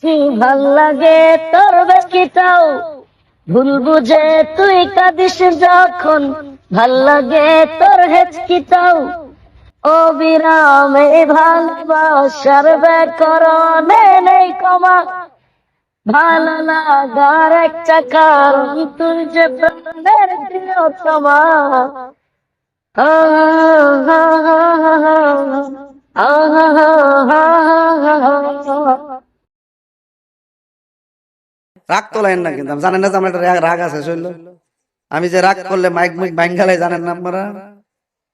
কি ভাল লাগে তোর বেশিটাও ভুল বুঝে তুই কাঁদিস যখন, ভাল লাগে তোর হেঁচকিটাও অবিরামে ভালোবাসার ব্যাকরণে নেই কমা। ভালো লাগার একটা কারণ তুই যে প্রাণের প্রিয়তমা। আহা, আহা। রাগ তোলেন না, কিন্তু জানেন না যে আমার একটা রাগ আছে শৈল। আমি যে রাগ করলে মাইক মুইক ভাঙ্গালে জানেন না আপনারা।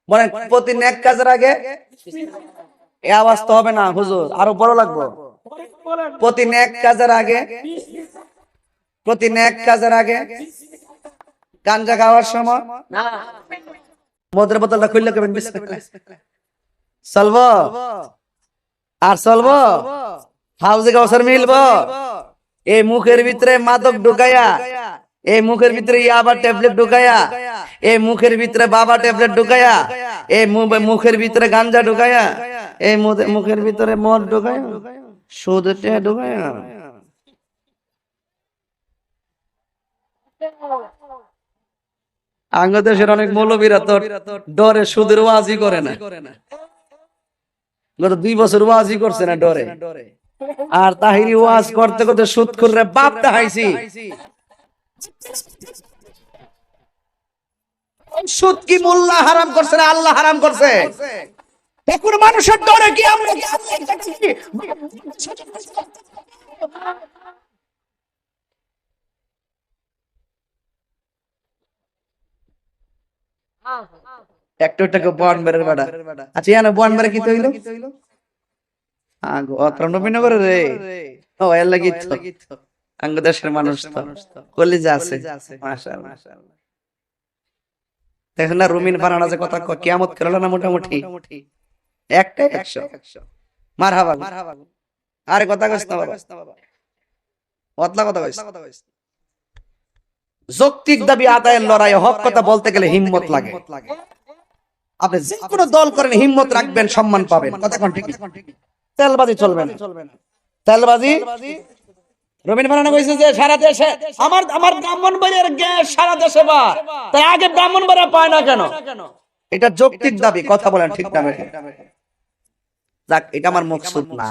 বলেন প্রতি নেক কাজের আগে এ আওয়াজ তো হবে না হুজুর, আরো বড় লাগবে। প্রতি নেক কাজের আগে, প্রতি নেক কাজের আগে গাঞ্জা খাওয়ার সময় মদের বোতলটা খুললে কেবেন বিসমিল্লাহ চলবো আর চলবো, হাউজে কাউসার মিলবো। এই মুখের ভিতরে মাদক ঢুকাইয়া, এই মুখের ভিতরে ইয়াবা ট্যাবলেট ঢুকাইয়া, এই মুখের ভিতরে বাবা ট্যাবলেট ঢুকাইয়া, এই মুখের ভিতরে গাঞ্জা ঢুকাইয়া, এই মুখের ভিতরে মদ ঢুকাইয়া, সুদ ঢুকাইয়া। আঙ্গদেশের অনেক মৌলবীরা তো ডরে সুদের ওয়াজি করে না। গত 2 বছর ওয়াজি করছে না ডরে। আর তাহিরি ওয়াজ করতে করতে সুদ করে বাপ দেখাইছি। সুদ কি মোল্লা হারাম করছে না আল্লাহ হারাম করছে? এখন মানুষের ডরে কি আমরা একটু একটু বন বেরের বাড়া। আচ্ছা ইয়ানা বন বেরে কি তৈল আগো অত্রনবীনগরে রে। ও এর লাগি তো আঙ্গ দেশের মানুষ তো কলিজা আছে মাশাআল্লাহ। দেখেন না রুমিন বানানা যে কথা কিয়ামত করলো না মোটামুটি একটাই 100 মারহাবা। আরে কথা কইছ না বাবা, অতলা কথা কইছ। যৌক্তিক দাবি আদায়ের লড়াই, হক কথা বলতে গেলে হিম্মত লাগে। আপনি যে কোনো দল করেন হিম্মত রাখবেন, সম্মান পাবেন। কথা কোন ঠিক? তেলবাজি চলবে না, তেলবাজি। রবীন্দ্র বানানা কইছে যে সারা দেশে আমার ব্রাহ্মণবাড়িয়ার গ্যাস সারা দেশে বা, তাই আগে ব্রাহ্মণবাড়িয়া পায় না কেন? এটা যৌক্তিক দাবি, কথা বলেন ঠিক না? যাক, এটা আমার মকসুদ না।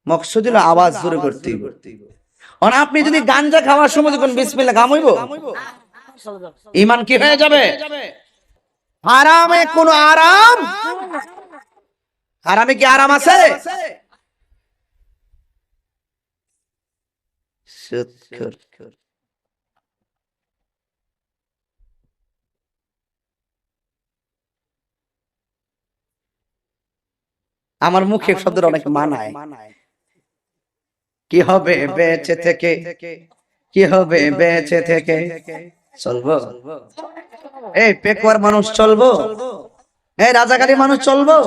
মকসুদ হলো আওয়াজ জোরে করতে হবে। আর আপনি যদি গাঞ্জা খাওয়ার সময় যখন বিসমিল্লাহ গাম হইব, ঈমান কি হয়ে যাবে? হারামে কোন আরাম? হারামে কি আরাম আছে? আমার মুখে শব্দ অনেক মানায়। কি হবে বেঁচে থেকে, কি হবে বেঁচে থেকে চলবো? এই পেকুয়ার মানুষ চলবো? এই রাজাকারী মানুষ চলবো?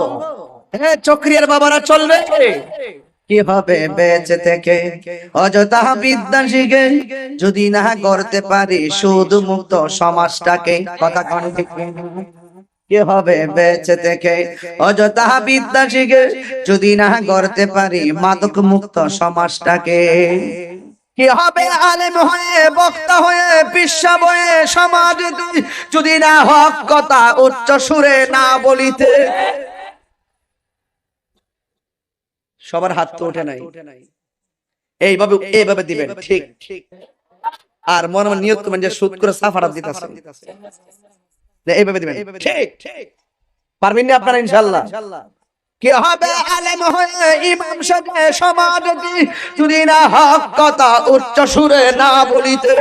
এই চক্রিয়ার বাবারা চলবে? কি হবে বেঁচে থেকে অযথা বিদ্যা শিখে যদি না করতে পারি সুদ মুক্ত সমাজটাকে? কথা কোন ঠিক? কি হবে বেঁচে থেকে অযথা বিদ্যা শিখে যদি না করতে পারি মাদক মুক্ত সমাজটাকে? কি হবে আলেম হয়ে, বক্তা হয়ে, পিসা বয়ে সমাজ যদি না হক কথা উচ্চ সুরে না বলিতে? সবার হাত তো ওঠে নাই। এইভাবে এইভাবে দিবেন ঠিক। আর মনে মনে নিয়ত করবেন যে সুদ করে সাফারা দিতেছে, এইভাবে দিবেন ঠিক। পারবেন না আপনারা ইনশাআল্লাহ? কি হবে আলেম হয়ে, ইমাম সাহেব সমাজ যদি না হক কথা উচ্চ সুরে না বলিতে?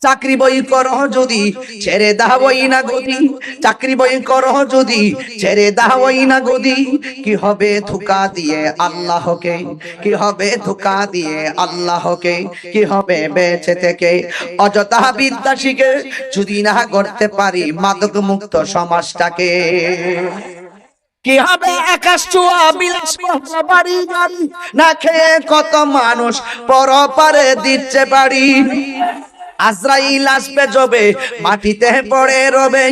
চাকরি বই করো যদি ছেড়ে দাওই না গদি, চাকরি বই করো যদি ছেড়ে দাওই না গদি। কি হবে ধোঁকা দিয়ে আল্লাহকে, কি হবে ধোঁকা দিয়ে আল্লাহকে? কি হবে বেঁচে থেকে অযথা বিদ্যা শিখে যদি না করতে পারি মাদক মুক্ত সমাজটাকে? কি হবে আকাশ ছোঁয়া বিলাস বাড়ি গাড়ি না খেয়ে কত মানুষ পরপারে দিচ্ছে বাড়ি? আজরাইল আসবে যবে মাটিতে পড়ে রবে,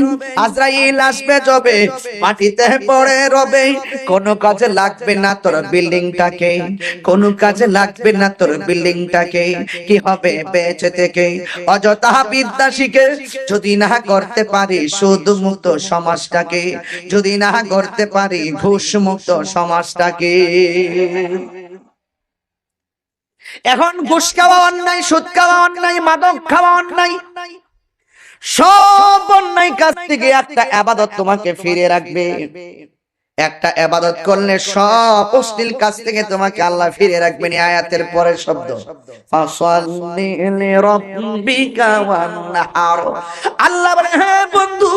আজরাইল আসবে যবে মাটিতে পড়ে রবে, কোনো কাজে লাগবে না তোর বিল্ডিংটাকে, কোনো কাজে লাগবে না তোর বিল্ডিংটাকে, কি হবে বেঁচে থেকে অযথা বিদ্যা শিখে যদি না করতে পারি সুদ মুক্ত সমাজটাকে, যদি না করতে পারি ঘুষ মুক্ত সমাজটাকে। এখন ঘুষ খাওয়া অন্যায়, সুদ খাওয়া অন্যায়, মাদক খাওয়া অন্যায়, সব অন্যায় কাজ থেকে একটা ইবাদত তোমাকে ফিরে রাখবে। একটা ইবাদত করলে সব অশ্লীল কাজ থেকে তোমাকে আল্লাহ ফিরে রাখবেন। আয়াতের পরের শব্দ ফাসাল্লি লিরাব্বিকা ওয়ানহার। আল্লাহ বলে হ্যাঁ বন্ধু,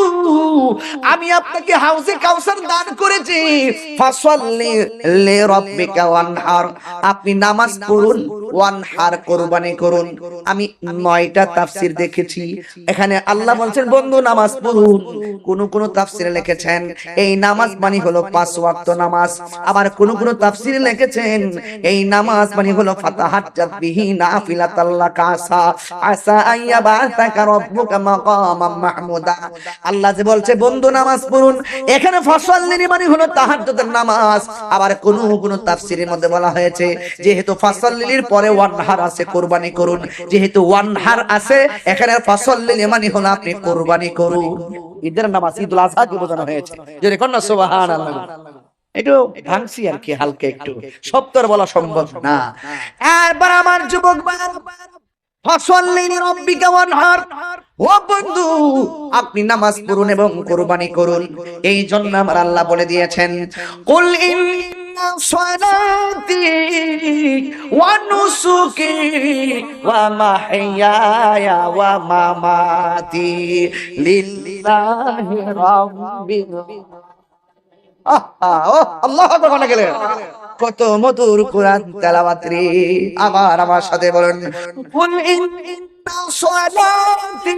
আমি আপনাকে হাউজে কাউসার দান করেছি, ফাসাল্লি লিরাব্বিকা ওয়ানহার, আপনি নামাজ পড়ুন, ওয়ানহার কুরবানি করুন। আমি 9টা তাফসীর দেখেছি, এখানে আল্লাহ বলছেন বন্ধু নামাজ পড়ুন। কোন তাফসীরে লিখেছেন এই নামাজ মানে হলো 5 ওয়াক্ত নামাজ, আবার কোন তাফসীরে লিখেছেন এই নামাজ মানে হলো ফাতাহাজ্জাত বিহি নাফিলাতাল্লাহ কাসা আসা আইয়াবাতাকা রাব্বুকা মাকামাম মাহমুদা। আল্লাহ যে বলছে বন্ধু নামাজ পড়ুন, এখানে ফাসাল্লি মানে হলো তাহাজ্জুদের নামাজ। আবার কোন তাফসীরের মধ্যে বলা হয়েছে যেহেতু ফাসাল্লির পরে ওয়ানহার আছে কুরবানি করুন, যেহেতু ওয়ানহার আছে এখানে ফাসাল্লি মানে হলো আপনি কুরবানি করুন। ঈদের নামাজ ঈদুল আযহা কে বোঝানো হয়েছে, যদি কন্যা সুবহানাল্লাহ। একটু ভাঙছি আর কি হালকা, একটু সব তো বলা সম্ভব না। এবার আমার যুবক ভাইরা, ফাসাল্লি লিরাব্বিকা ওয়ানহার, ও বন্ধু আপনি নামাজ পড়ুন এবং কুরবানি করুন। এই জন্য আমার আল্লাহ বলে দিয়েছেন কুল ইন্না সালাতি ওয়া নুসুকি ওয়া মাহইয়ায়া ওয়া মামাতি লিল্লাহি রাব্বিল আল্লাহু আকবার গেলেন। কত মধুর কোরআন তেলাওয়াত রে। আবার আমার সাথে বলেন কুল ইন্না সালাতি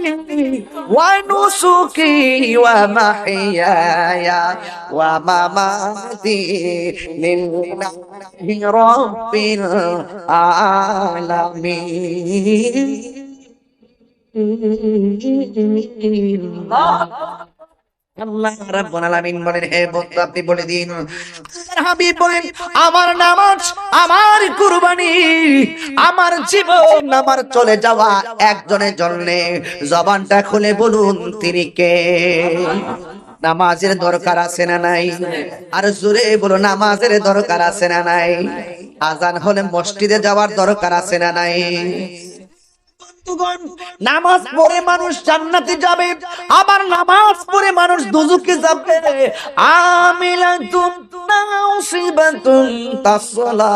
ওয়া নুসুকি ওয়া মাহইয়ায়া ওয়া মামাতি লিল্লাহি রাব্বিল আলামিন। আল্লাহ রাব্বুল আলামিন বলেন হে বন্ধু আপনি বলে দিন, আল্লাহর হাবিব বলেন আমার নামাজ, আমার কুরবানি, আমার জীবন, আমার চলে যাওয়া একজনের জন্য। জবানটা খুলে বলুন তিনি কে? নামাজের দরকার আছে না নাই? আর জোরে বলো নামাজের দরকার আছে না নাই? আজান হলে মসজিদে যাওয়ার দরকার আছে না নাই? নামাজ পড়ে মানুষ জান্নাতে যাবে, আবার নামাজ পড়ে মানুষ দোজখে যাবে। আমিলাতুন নাসিবাতুন তাসলা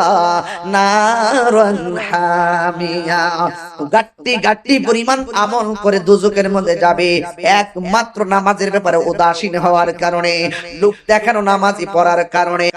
নারান হামিয়া, গাট্টি গাট্টি পরিমাণ আমল করে দোজখের মধ্যে যাবে, একমাত্র নামাজের ব্যাপারে উদাসীন হওয়ার কারণে, লোক দেখানো নামাজি পড়ার কারণে।